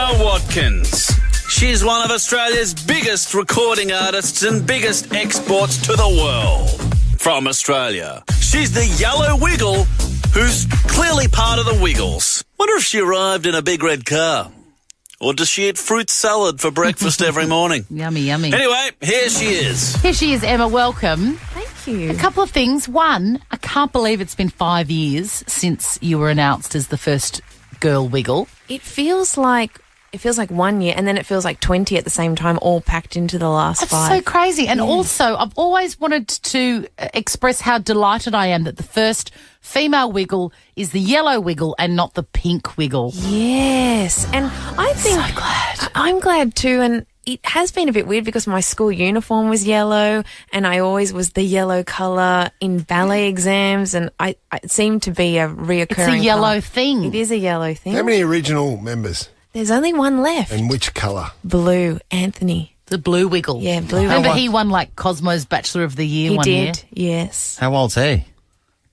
Emma Watkins. She's one of Australia's biggest recording artists and biggest exports to the world. From Australia, she's the yellow wiggle who's clearly part of the Wiggles. Wonder if she arrived in a big red car. Or does she eat fruit salad for breakfast every morning? Yummy, yummy. Anyway, here she is. Here she is, Emma. Welcome. Thank you. A couple of things. One, I can't believe it's been 5 years since you were announced as the first girl wiggle. It feels like 1 year, and then it feels like 20 at the same time, all packed into the last That's 5. so crazy. And also, I've always wanted to express how delighted I am that the first female wiggle is the yellow wiggle and not the pink wiggle. Yes, and I think So glad. I'm glad too. And it has been a bit weird because my school uniform was yellow, and I always was the yellow colour in ballet exams, and it seemed to be a reoccurring. It's a yellow colour. thing. It is a yellow thing. How many original members? There's only one left. And which colour? Blue, Anthony. The blue wiggle. Yeah, blue Remember wiggle. he won like Cosmo's Bachelor of the Year He one year? did, yes. How old's he?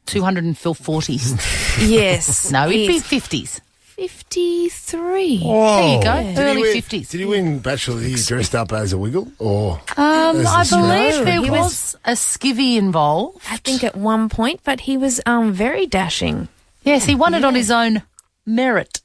240s. Yes. No, he'd be He's 50s. 53. There you go. Did he Early win- 50s. Did he win Bachelor of the Year dressed up as a wiggle? Or I as the believe No, there he was a skivvy involved. I think at one point, but he was very dashing. Yes, he won it on his own merit,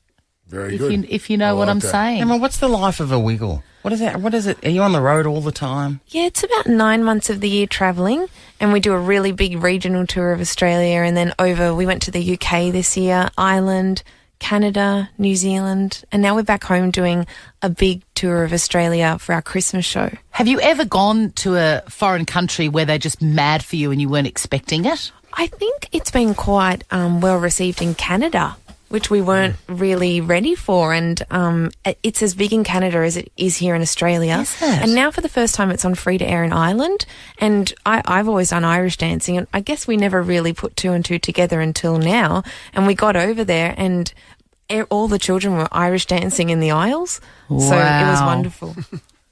Very if good. you know I what like I'm that. saying. Emma, what's the life of a wiggle? What is that? What is it? Are you on the road all the time? Yeah, it's about 9 months of the year travelling, and we do a really big regional tour of Australia, and then we went to the UK this year, Ireland, Canada, New Zealand, and now we're back home doing a big tour of Australia for our Christmas show. Have you ever gone to a foreign country where they're just mad for you and you weren't expecting it? I think it's been quite well received in Canada, which we weren't really ready for, and it's as big in Canada as it is here in Australia. Is it? And now for the first time it's on free to air in Ireland, and I've always done Irish dancing, and I guess we never really put two and two together until now, and we got over there and all the children were Irish dancing in the aisles, so it was Wow. wonderful.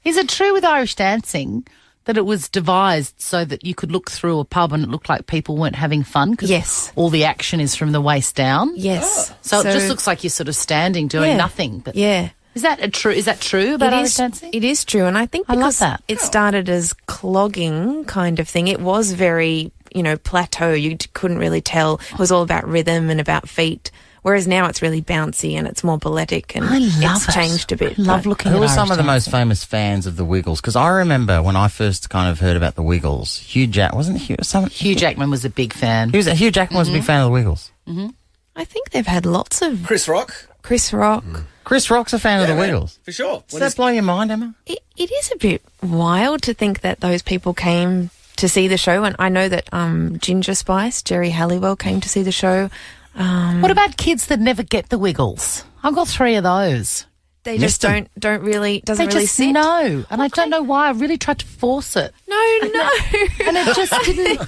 Is it true with Irish dancing that it was devised so that you could look through a pub and it looked like people weren't having fun? 'Cause Yes. all the action is from the waist down. Yes. So it just looks like you're sort of standing doing Yeah. nothing. But Yeah. Is that true? Is that true about Irish dancing? It is true, and I think I love because that. it started as clogging kind of thing, it was very, plateau. You couldn't really tell. It was all about rhythm and about feet. Whereas now it's really bouncy and it's more balletic, and I love it's it. changed a bit. I love but- looking Who at are some Irish of the most dancing. famous fans of the Wiggles? Because I remember when I first kind of heard about the Wiggles, Hugh Jackman Jackman was a big fan. Hugh Jackman was a big fan of the Wiggles. I think they've had lots of Chris Rock, Chris Rock. Chris Rock's a fan of the Wiggles. for sure. Does that blow your mind, Emma? It is a bit wild to think that those people came to see the show, and I know that Ginger Spice, Jerry Halliwell, came to see the show. What about kids that never get the Wiggles? I've got 3 of those. They just Missed don't really They doesn't really just sit. know, and I don't know why. I really tried to force it, No. and it just didn't.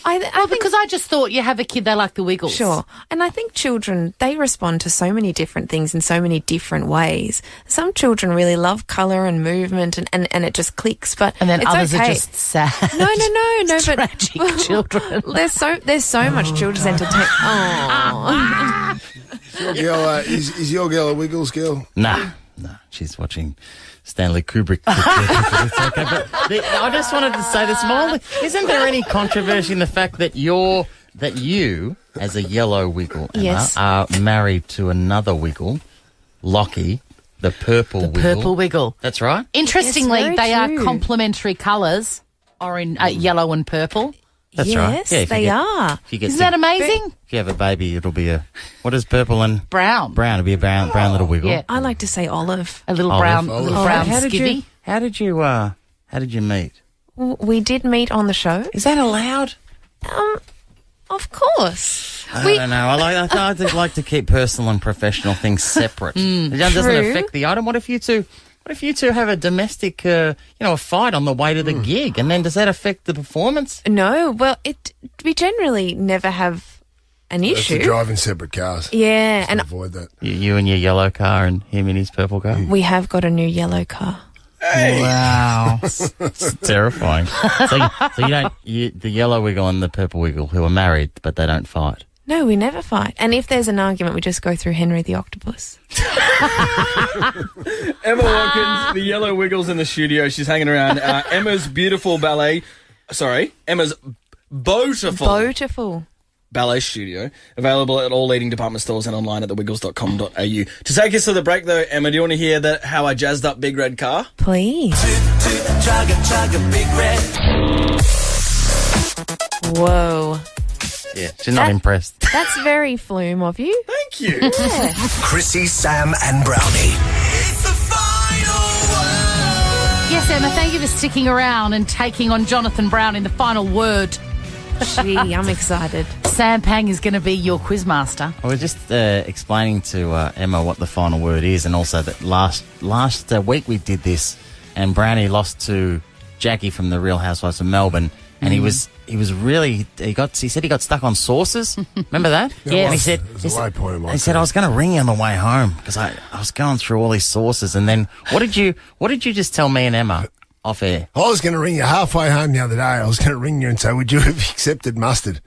I think Because I just thought you have a kid, they like the Wiggles. Sure. And I think children, they respond to so many different things in so many different ways. Some children really love colour and movement and it just clicks, but And then it's others okay. are just sad. No, but Tragic children. There's so much children's entertainment. Oh. Your girl, is your girl a Wiggles girl? No, she's watching Stanley Kubrick. It's okay, but I just wanted to say this more. Isn't there any controversy in the fact that you, as a yellow Wiggle, Emma, Yes. are married to another Wiggle, Lockie, the purple Wiggle? Purple Wiggle. That's right. Interestingly, Yes, very they are true. complementary colours, orange, yellow and purple. That's yes, right. Yeah, if you they get- are. If you get Isn't that amazing? If you have a baby, it'll be what is purple and Brown. brown? It'll be a brown little Wiggle. Yeah. I like to say olive. A little Olive. brown, Olive. little brown How did skivvy. How did you meet? We did meet on the show. Is that allowed? Of course. I don't know. I just like to keep personal and professional things separate. It doesn't True. affect the item. What if you two have a domestic, a fight on the way to the gig, and then does that affect the performance? No, well, we generally never have an That's issue. to drive in separate cars. Yeah, and Avoid that. You and your yellow car, and him in his purple car. we have got a new yellow car. Wow. It's terrifying. So you don't the yellow Wiggle and the purple Wiggle who are married, but they don't fight. No, we never fight. And if there's an argument, we just go through Henry the Octopus. Emma Watkins, the Yellow Wiggles in the studio. She's hanging around. Emma's beautiful ballet. Sorry, Emma's Beautiful. ballet studio. Available at all leading department stores and online at thewiggles.com.au. To take us to the break, though, Emma, do you want to hear how I jazzed up Big Red Car? Please. Whoa. Yeah, she's not impressed. That's very flume of you. Thank you. Chrissie, Sam and Browny. It's the final word. Yes, Emma, thank you for sticking around and taking on Jonathan Brown in the final word. Gee, I'm excited. Sam Pang is going to be your quizmaster. I was just explaining to Emma what the final word is, and also that last week we did this, and Brownie lost to Jackie from the Real Housewives of Melbourne, and he said he got stuck on sauces. Remember that? Yeah. And he said It was a low point in my he said I was going to ring you on the way home because I was going through all these sauces, and then what did you just tell me and Emma off air? I was going to ring you halfway home the other day. I was going to ring you and say, would you have accepted mustard?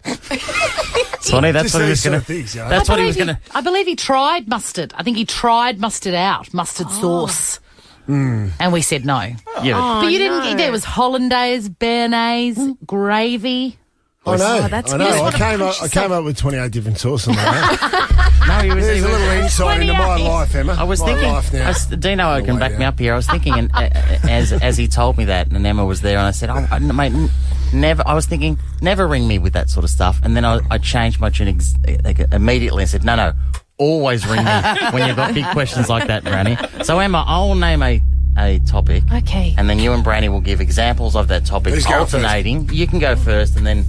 Sonny, that's Just what he those was sort going of things, you know. That's what he was going to. I believe he tried mustard. I think he tried mustard out, mustard sauce. And we said no. Yeah, But you didn't. no. There was hollandaise, béarnaise, gravy. I know. that's I know. good. I came up with 28 different sauces on that. no, he was. There's a little insight into my life, Emma. I was my thinking, life now. Dino can way back me down. up here. I was thinking, and as he told me that, and Emma was there, and I said, mate, never. I was thinking, never ring me with that sort of stuff. And then I changed my tune immediately and said, no, always ring me when you've got big questions like that, Brownie. So Emma, I'll name a topic. Okay. And then you and Brownie will give examples of that topic, Who's going alternating. You can go first, and then,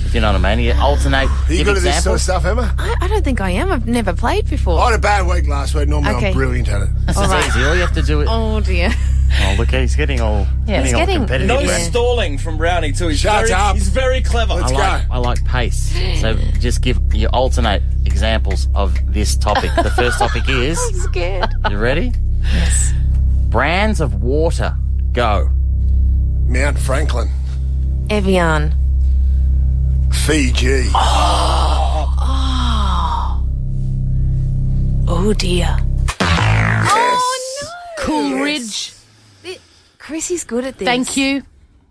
if you know what I mean, you alternate. Are you give good at this sort of examples. stuff, Emma? I don't think I am. I've never played before. I had a bad week last week. Normally Okay. I'm brilliant at it. This All is right. easy. All you have to do is. Oh, dear. Oh, look, he's getting all, he's all getting- competitive. No Yeah. stalling from Brownie, too. Shut up. He's very clever. Let's go. I like pace. So just you alternate examples of this topic. The first topic is, I'm scared. you ready? Yes. Brands of water. Go. Mount Franklin. Evian. Fiji. Oh, dear. Coolridge. Chrissy's good at this. Thank you.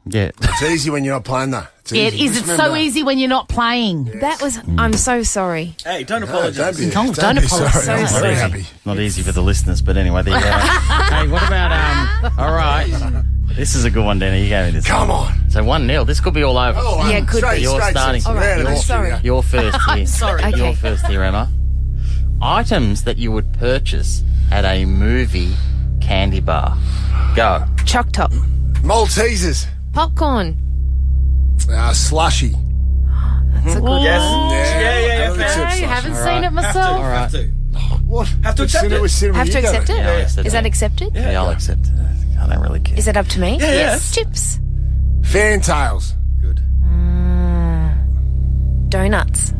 Yeah. It's easy when you're not playing, though. It's Yeah, it easy. is. Just It's so remember- ezy when you're not playing. That was. I'm so sorry. Hey, don't No, apologise. don't be, Don't don't be apologise. sorry. I'm So very sorry. happy. Not easy for the listeners, but anyway, there you go. Hey, what about, all right. This is a good one, Danny. You gave me this. Come on. So 1-0. This could be all over. Oh, Yeah, could be. You're starting. All right, I'm sorry. You're first here. Sorry. Okay. You're first here, Emma. Items that you would purchase at a movie candy bar. Go. Choc top. Maltesers. Popcorn. Slushy. That's a good Yes. one. Yeah. I'll accept I slushy. haven't seen it Have to. myself. Have to. What? Have to We've accept seen it. with cinema. Have You to go. accept it? Yeah, I'll accept Is it. that accepted? Yeah, I'll accept it. I don't really care. Is that up to me? Yeah. Yes. Chips. Fantails. Good. Donuts.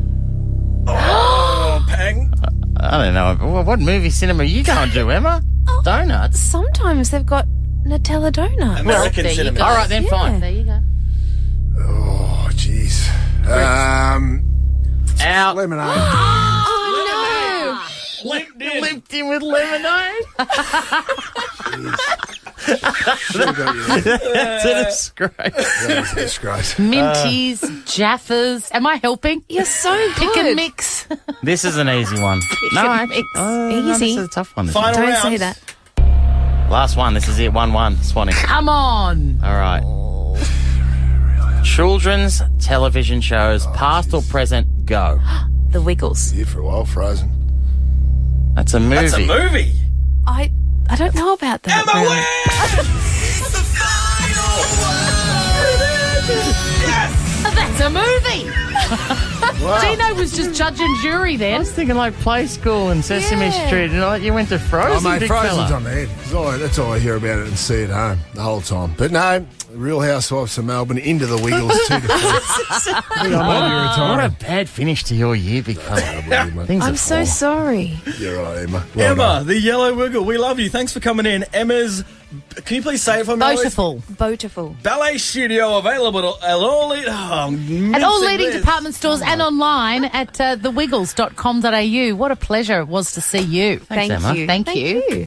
Oh, Pang. I don't know. What movie cinema are you going to, Emma? Donuts? Sometimes they've got Nutella donuts. American there you cinema. go. All right, then, Yeah. fine. There you go. Oh, jeez. Out. Lemonade. Oh, Linked in. Lipped in with lemonade. Should've got you there. That's a disgrace. That was a disgrace. Minties, Jaffas. Am I helping? You're so Pick good. and mix. This is an easy one. No, and actually, mix. no, this Easy. is a tough one. This Final Don't round. say that. one. Last one. This is it. 1-1. Swanee. Come on. All right. Children's television shows, past or present, go. The Wiggles. Here for a while, Frozen. That's a movie. That's a movie. I don't know about that. Emma really. wins! It's the final word. Yes! That's a movie. Dino was just judge and jury I then. was thinking like Play School and Sesame Yeah. Street, and you went to Oh, Frozen, mate, big Frozen's fella. on the head. That's all I hear about it and see it at home the whole time. But no, Real Housewives of Melbourne into the Wiggles 2-3. I think I might be What a retiring. bad finish to your year, big fella. Things I'm have so fallen. sorry. You're right, Emma. Well Emma, done. the Yellow Wiggle. We love you. Thanks for coming in. Emma's, can you please say it for me? Beautiful. Beautiful. Ballet studio available at all At all leading department stores and online at thewiggles.com.au. What a pleasure it was to see you. Thanks, Emma. you. Thank you.